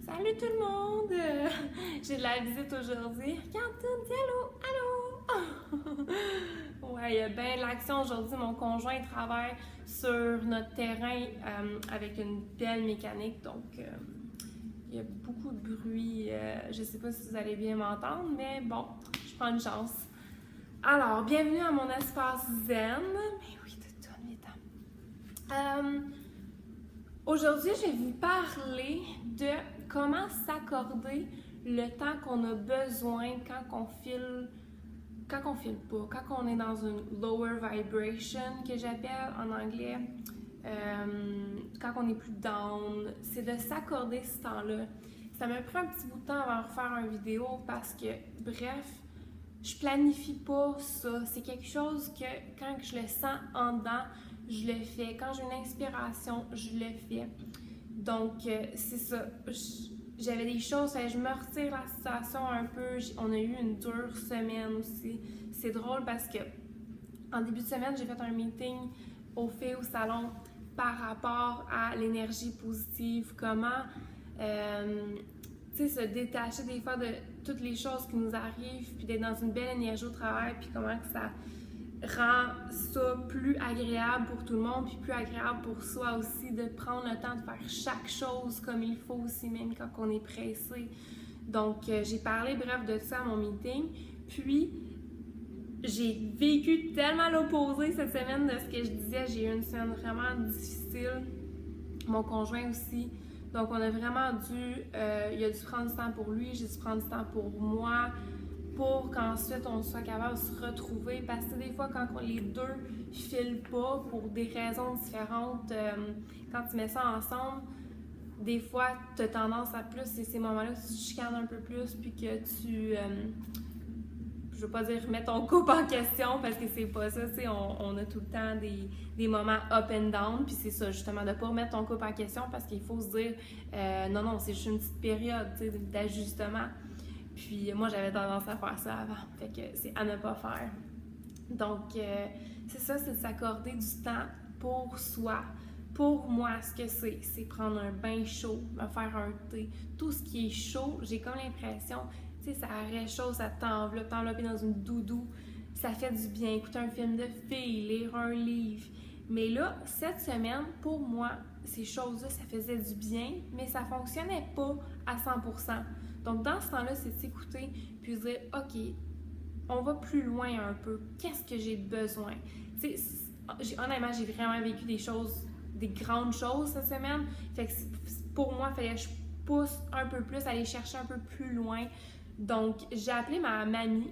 Salut tout le monde! J'ai de la visite aujourd'hui. Regarde, allô! Ouais, il y a bien de l'action aujourd'hui. Mon conjoint travaille sur notre terrain avec une belle mécanique, donc il y a beaucoup de bruit. Je sais pas si vous allez bien m'entendre, mais bon, je prends une chance. Alors, bienvenue à mon espace zen. Mais oui, tout aujourd'hui, je vais vous parler de comment s'accorder le temps qu'on a besoin quand on file pas, quand on est dans une lower vibration que j'appelle en anglais, quand on est plus down, c'est de s'accorder ce temps-là. Ça m'a pris un petit bout de temps avant de refaire une vidéo parce que, bref, je planifie pas ça. C'est quelque chose que quand je le sens en dedans, je le fais. Quand j'ai une inspiration, je le fais. Donc, c'est ça. J'avais des choses, je me retire la situation un peu. On a eu une dure semaine aussi. C'est drôle parce que en début de semaine, j'ai fait un meeting au salon par rapport à l'énergie positive, comment se détacher des fois de toutes les choses qui nous arrivent, puis d'être dans une belle énergie au travail, puis comment que ça rend ça plus agréable pour tout le monde, puis plus agréable pour soi aussi, de prendre le temps de faire chaque chose comme il faut aussi, même quand on est pressé. Donc, j'ai parlé, bref, de ça à mon meeting, puis j'ai vécu tellement l'opposé cette semaine de ce que je disais. J'ai eu une semaine vraiment difficile, mon conjoint aussi. Donc, on a vraiment dû, il a dû prendre du temps pour lui, j'ai dû prendre du temps pour moi, pour qu'ensuite on soit capable de se retrouver. Parce que des fois, quand les deux filent pas pour des raisons différentes, quand tu mets ça ensemble, des fois, tu as tendance à plus, c'est ces moments-là que tu te chicanes un peu plus, puis que tu, je veux pas dire mettre ton couple en question, parce que c'est pas ça, tu sais, on a tout le temps des moments up and down, puis c'est ça, justement, de pas remettre ton couple en question, parce qu'il faut se dire, non, c'est juste une petite période, tu sais, d'ajustement. Puis moi, j'avais tendance à faire ça avant, fait que c'est à ne pas faire. Donc, c'est ça, c'est de s'accorder du temps pour soi. Pour moi, ce que c'est prendre un bain chaud, me faire un thé. Tout ce qui est chaud, j'ai comme l'impression, tu sais, ça réchauffe, ça t'enveloppe dans une doudou. Ça fait du bien, écouter un film de filles, lire un livre. Mais là, cette semaine, pour moi, ces choses-là, ça faisait du bien, mais ça fonctionnait pas à 100%. Donc, dans ce temps-là, c'est de s'écouter, puis de dire, OK, on va plus loin un peu. Qu'est-ce que j'ai besoin? Tu sais, honnêtement, j'ai vraiment vécu des choses, des grandes choses cette semaine. Fait que pour moi, il fallait que je pousse un peu plus, aller chercher un peu plus loin. Donc, j'ai appelé ma mamie,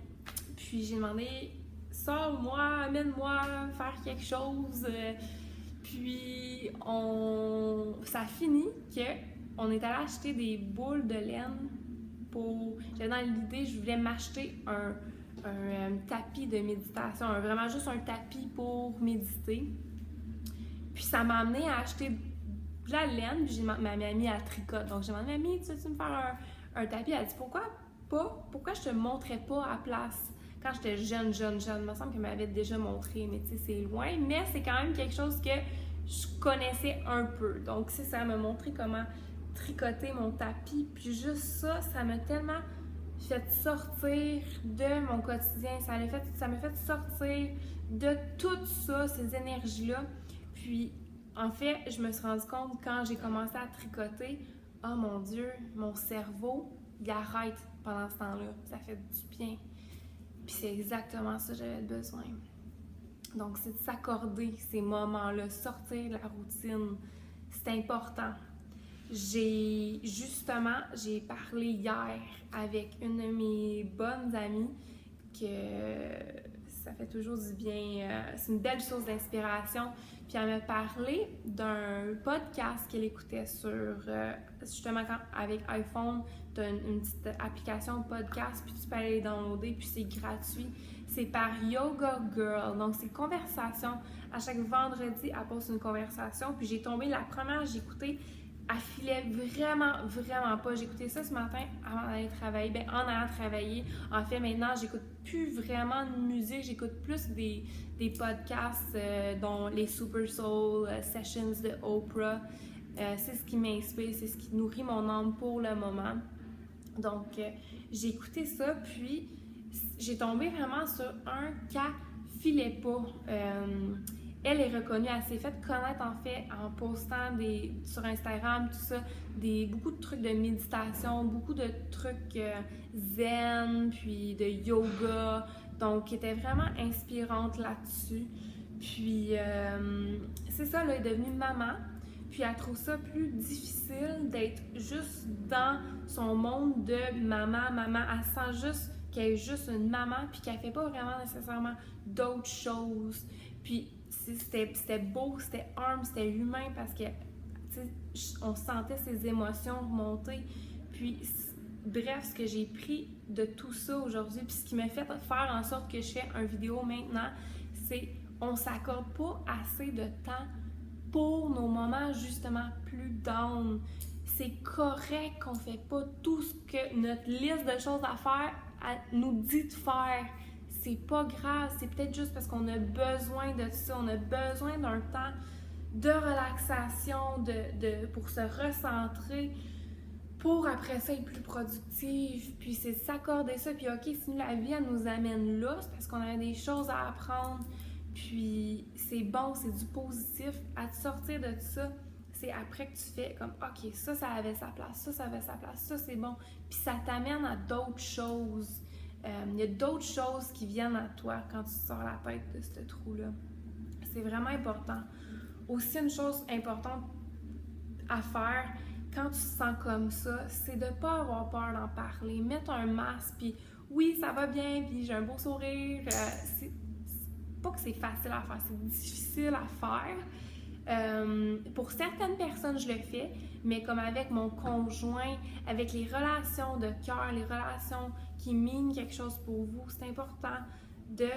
puis j'ai demandé, sors-moi, amène-moi faire quelque chose. Puis, ça a fini qu'on est allé acheter des boules de laine pour... J'avais dans l'idée, je voulais m'acheter un tapis de méditation, vraiment juste un tapis pour méditer. Puis ça m'a amené à acheter de la laine, puis ma mamie à tricote. Donc j'ai demandé, mamie, tu veux me faire un tapis? Elle a dit, pourquoi je te montrais pas à place quand j'étais jeune? Il me semble qu'elle m'avait déjà montré, mais tu sais, c'est loin. Mais c'est quand même quelque chose que je connaissais un peu. Donc c'est ça, elle m'a montré comment tricoter mon tapis. Puis juste ça, ça m'a tellement fait sortir de mon quotidien. Ça m'a fait sortir de tout ça, ces énergies-là. Puis, en fait, je me suis rendu compte quand j'ai commencé à tricoter, oh mon Dieu, mon cerveau, il arrête pendant ce temps-là. Ça fait du bien. Puis c'est exactement ça que j'avais besoin. Donc, c'est de s'accorder ces moments-là, sortir de la routine. C'est important. J'ai parlé hier avec une de mes bonnes amies que ça fait toujours du bien, c'est une belle source d'inspiration. Puis elle m'a parlé d'un podcast qu'elle écoutait sur, justement avec iPhone, tu as une petite application podcast, puis tu peux aller downloader, puis c'est gratuit. C'est par Yoga Girl, donc c'est conversation. À chaque vendredi, elle poste une conversation, puis j'ai tombé, la première j'ai écouté, elle filait vraiment pas. J'ai écouté ça ce matin avant d'aller travailler. Ben, en allant travailler. En fait, maintenant, j'écoute plus vraiment de musique. J'écoute plus des podcasts, dont les Super Soul Sessions de Oprah. c'est ce qui m'inspire, c'est ce qui nourrit mon âme pour le moment. Donc, j'ai écouté ça, puis j'ai tombé vraiment sur un cas filait pas. Elle est reconnue, elle s'est fait connaître en fait en postant sur Instagram, tout ça, beaucoup de trucs de méditation, beaucoup de trucs zen, puis de yoga, donc qui était vraiment inspirante là-dessus. Puis c'est ça, là, elle est devenue maman, puis elle trouve ça plus difficile d'être juste dans son monde de maman, elle sent juste qu'elle est juste une maman, puis qu'elle fait pas vraiment nécessairement d'autres choses. Puis c'était beau, c'était humble, c'était humain parce que on sentait ses émotions remonter. Puis bref, ce que j'ai pris de tout ça aujourd'hui, puis ce qui m'a fait faire en sorte que je fais une vidéo maintenant, c'est on s'accorde pas assez de temps pour nos moments justement plus down. C'est correct qu'on fait pas tout ce que notre liste de choses à faire nous dit de faire. C'est pas grave, c'est peut-être juste parce qu'on a besoin de ça, on a besoin d'un temps de relaxation, pour se recentrer, pour après ça être plus productif, puis c'est s'accorder ça, puis ok, si la vie elle nous amène là, c'est parce qu'on a des choses à apprendre, puis c'est bon, c'est du positif, à te sortir de ça, c'est après que tu fais comme ok, ça avait sa place, ça avait sa place, ça c'est bon, puis ça t'amène à d'autres choses. Il y a d'autres choses qui viennent à toi quand tu sors la tête de ce trou-là. C'est vraiment important. Aussi, une chose importante à faire quand tu te sens comme ça, c'est de ne pas avoir peur d'en parler. Mettre un masque, puis oui, ça va bien, puis j'ai un beau sourire. C'est pas que c'est facile à faire, c'est difficile à faire. Pour certaines personnes, je le fais, mais comme avec mon conjoint, avec les relations de cœur, les relations qui minent quelque chose pour vous, c'est important de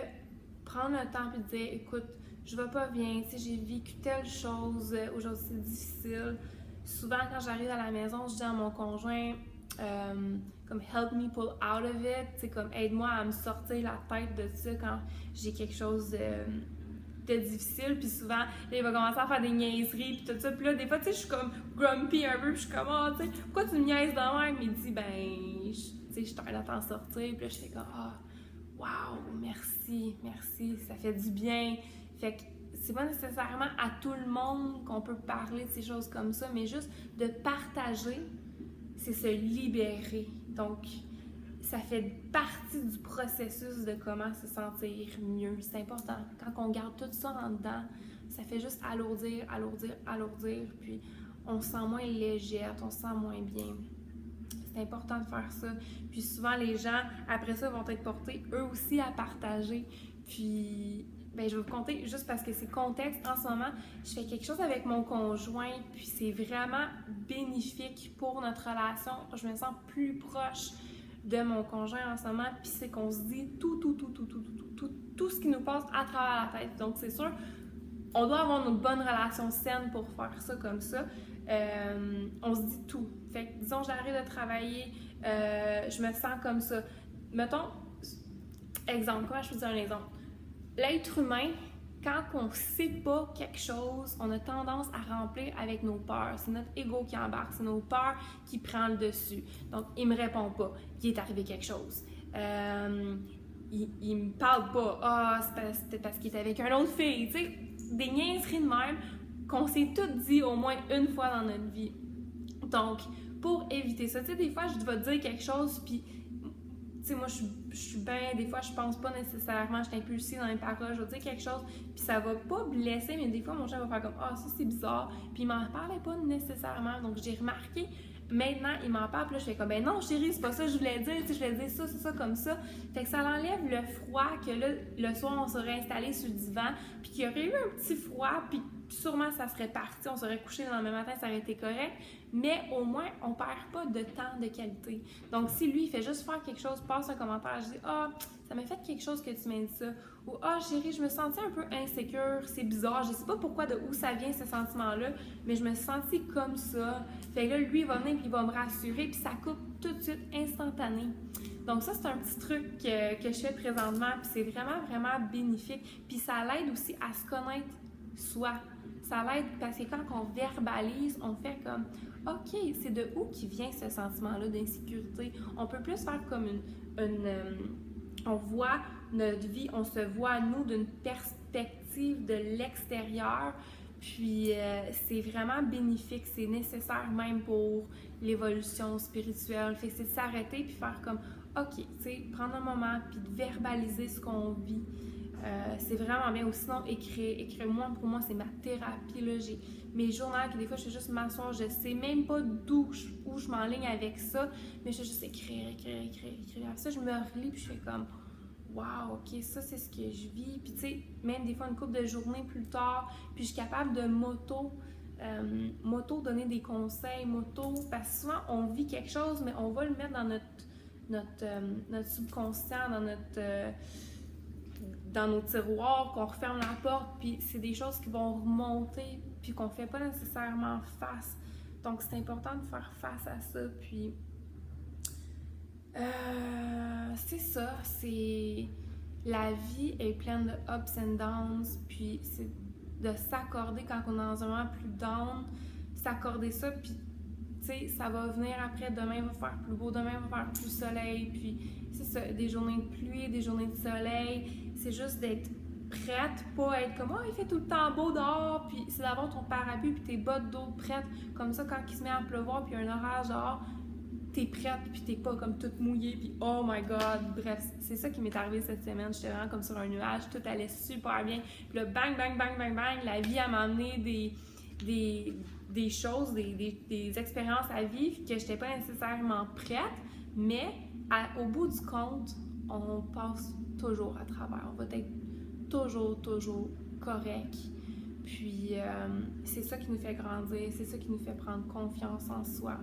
prendre le temps et de dire écoute, je vais pas bien, tu sais, j'ai vécu telle chose, aujourd'hui c'est difficile. Souvent, quand j'arrive à la maison, je dis à mon conjoint comme help me pull out of it, c'est comme aide-moi à me sortir la tête de ça quand j'ai quelque chose de difficile, puis souvent, là, il va commencer à faire des niaiseries, puis tout ça, puis là, des fois, tu sais, je suis comme grumpy un peu, puis je suis comme, oh, tu sais, pourquoi tu me niaises de même? Il dit, ben, tu sais, je t'aide à t'en sortir, puis là, je fais comme, ah, wow, merci, ça fait du bien. Fait que c'est pas nécessairement à tout le monde qu'on peut parler de ces choses comme ça, mais juste de partager, c'est se libérer. Donc, ça fait partie du processus de comment se sentir mieux. C'est important. Quand on garde tout ça en dedans, ça fait juste alourdir, puis on se sent moins légère, on se sent moins bien. C'est important de faire ça. Puis souvent, les gens, après ça, vont être portés eux aussi à partager. Puis, ben, je vais vous conter, juste parce que c'est contexte, en ce moment, je fais quelque chose avec mon conjoint, puis c'est vraiment bénéfique pour notre relation. Je me sens plus proche de mon conjoint en ce moment, puis c'est qu'on se dit tout ce qui nous passe à travers la tête. Donc, c'est sûr, on doit avoir une bonne relation saine pour faire ça comme ça. On se dit tout. Fait que, disons, j'arrive de travailler, je me sens comme ça. Mettons, exemple, comment je peux dire un exemple? L'être humain, quand on ne sait pas quelque chose, on a tendance à remplir avec nos peurs. C'est notre ego qui embarque, c'est nos peurs qui prennent le dessus. Donc, il me répond pas. Il est arrivé quelque chose. Il me parle pas. Ah, c'est parce qu'il est avec une autre fille. Tu sais, des niaiseries de même qu'on s'est toutes dit au moins une fois dans notre vie. Donc, pour éviter ça, tu sais, des fois, je vais te dire quelque chose, puis tu sais, moi, je suis bien, des fois, je pense pas nécessairement, je suis impulsive dans les paroles, je vais dire quelque chose, puis ça va pas blesser, mais des fois, mon chat va faire comme « Ah, ça, c'est bizarre », puis il m'en parlait pas nécessairement, donc j'ai remarqué, maintenant, il m'en parle, puis là, je fais comme « Ben non, chérie, c'est pas ça que je voulais dire, tu sais, je voulais dire ça, c'est ça, comme ça », fait que ça enlève le froid que là, le soir, on serait installé sur le divan, puis qu'il y aurait eu un petit froid, puis sûrement, ça serait parti, on serait couché le lendemain matin, ça aurait été correct, mais au moins, on perd pas de temps de qualité. Donc, si lui, il fait juste faire quelque chose, passe un commentaire, je dis « Ah, ça m'a fait quelque chose que tu m'as dit ça » ou « Ah, chérie, je me sentais un peu insécure, c'est bizarre, je sais pas pourquoi, de où ça vient ce sentiment-là, mais je me suis sentie comme ça. » Fait que là, lui, il va venir puis il va me rassurer, puis ça coupe tout de suite, instantané. Donc ça, c'est un petit truc que je fais présentement, puis c'est vraiment, vraiment bénéfique. Puis ça l'aide aussi à se connaître soi. ça l'aide parce que quand on verbalise, on fait comme OK, c'est de où qui vient ce sentiment-là d'insécurité? On peut plus faire comme on voit notre vie, on se voit nous d'une perspective de l'extérieur, puis c'est vraiment bénéfique, c'est nécessaire même pour l'évolution spirituelle. Fait que c'est de s'arrêter puis faire comme OK, tu sais, prendre un moment puis de verbaliser ce qu'on vit. C'est vraiment bien. Ou sinon, écrire. Moi, pour moi, c'est ma thérapie. Là. J'ai mes journaux que des fois, je fais juste m'asseoir. Je sais même pas où je m'enligne avec ça, mais je fais juste écrire. Après ça, je me relis puis je fais comme wow, ok, ça, c'est ce que je vis. Puis, tu sais, même des fois, une couple de journées plus tard, puis je suis capable de donner des conseils, parce que souvent, on vit quelque chose, mais on va le mettre dans notre subconscient, dans nos tiroirs, qu'on referme la porte, puis c'est des choses qui vont remonter, puis qu'on fait pas nécessairement face. Donc, c'est important de faire face à ça, puis c'est ça, c'est... La vie est pleine de ups and downs, puis c'est de s'accorder quand on est dans un moment plus down, s'accorder ça, puis tu sais, ça va venir après, demain va faire plus beau, demain va faire plus soleil, puis c'est ça, des journées de pluie, des journées de soleil, c'est juste d'être prête, pas être comme « Oh, il fait tout le temps beau dehors », puis c'est d'avoir ton parapluie puis tes bottes d'eau prêtes, comme ça, quand il se met à pleuvoir puis il y a un orage dehors, t'es prête puis t'es pas comme toute mouillée puis oh my god, bref, c'est ça qui m'est arrivé cette semaine, j'étais vraiment comme sur un nuage, tout allait super bien, puis là, bang, bang, bang, bang, bang, la vie a m'amené des choses, des expériences à vivre que j'étais pas nécessairement prête, mais au bout du compte, on passe toujours à travers, on va être toujours correct. Puis c'est ça qui nous fait grandir, c'est ça qui nous fait prendre confiance en soi.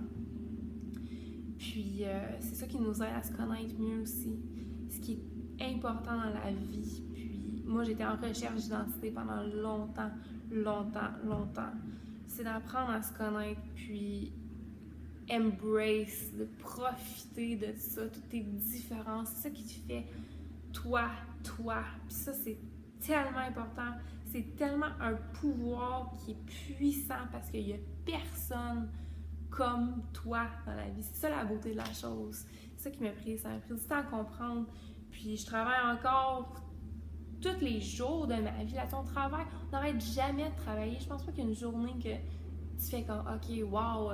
Puis c'est ça qui nous aide à se connaître mieux aussi, ce qui est important dans la vie. Puis moi, j'étais en recherche d'identité pendant longtemps. C'est d'apprendre à se connaître, puis embrace, de profiter de ça, toutes tes différences. C'est ça qui te fait toi. Puis ça, c'est tellement important. C'est tellement un pouvoir qui est puissant parce qu'il n'y a personne comme toi dans la vie. C'est ça la beauté de la chose. C'est ça qui m'a pris. Ça m'a pris du temps à comprendre. Puis je travaille encore tous les jours de ma vie. Là-dessus, on travaille. On n'arrête jamais de travailler. Je pense pas qu'il y a une journée que tu fais comme OK, wow,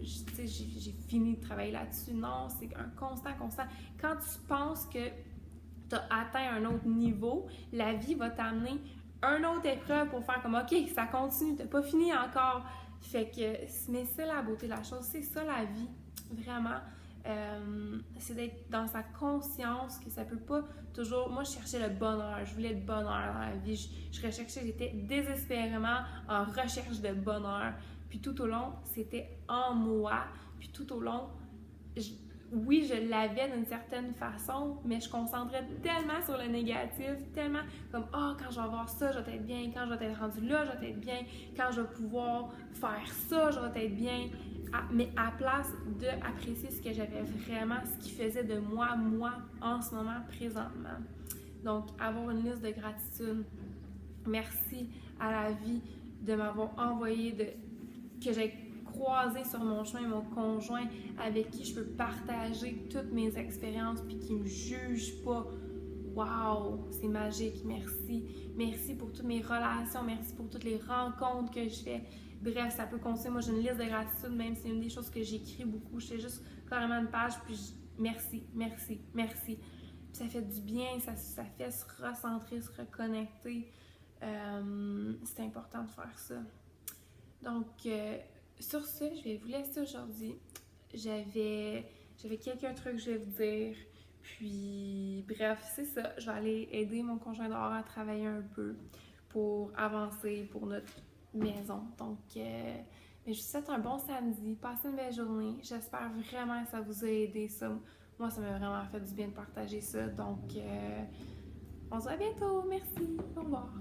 j'ai fini de travailler là-dessus. Non, c'est un constant. Quand tu penses que tu as atteint un autre niveau, la vie va t'amener une autre épreuve pour faire comme OK, ça continue, t'as pas fini encore. Fait que, mais c'est la beauté de la chose, c'est ça la vie, vraiment. C'est d'être dans sa conscience que ça peut pas toujours... Moi, je cherchais le bonheur, je voulais le bonheur dans la vie. Je recherchais, j'étais désespérément en recherche de bonheur. Puis tout au long, c'était en moi. Puis tout au long, oui, je l'avais d'une certaine façon, mais je concentrais tellement sur le négatif, tellement comme « Ah, quand je vais avoir ça, je vais être bien. Quand je vais être rendu là, je vais être bien. Quand je vais pouvoir faire ça, je vais être bien. » Mais à place d'apprécier ce que j'avais vraiment, ce qui faisait de moi, en ce moment, présentement. Donc, avoir une liste de gratitude. Merci à la vie de m'avoir envoyé, que j'ai croisé sur mon chemin mon conjoint avec qui je peux partager toutes mes expériences puis qui me juge pas. Wow, c'est magique, merci. Merci pour toutes mes relations, merci pour toutes les rencontres que je fais. Bref, ça peut continuer. Moi, j'ai une liste de gratitude, même si c'est une des choses que j'écris beaucoup. Je fais juste carrément une page, puis merci. Puis ça fait du bien, ça fait se recentrer, se reconnecter. C'est important de faire ça. Donc, sur ce, je vais vous laisser aujourd'hui. J'avais quelques trucs que je vais vous dire. Puis, bref, c'est ça. Je vais aller aider mon conjoint dehors à travailler un peu pour avancer pour notre maison. Donc, mais je vous souhaite un bon samedi. Passez une belle journée. J'espère vraiment que ça vous a aidé. Ça. Moi, ça m'a vraiment fait du bien de partager ça. Donc, on se voit bientôt. Merci. Au revoir.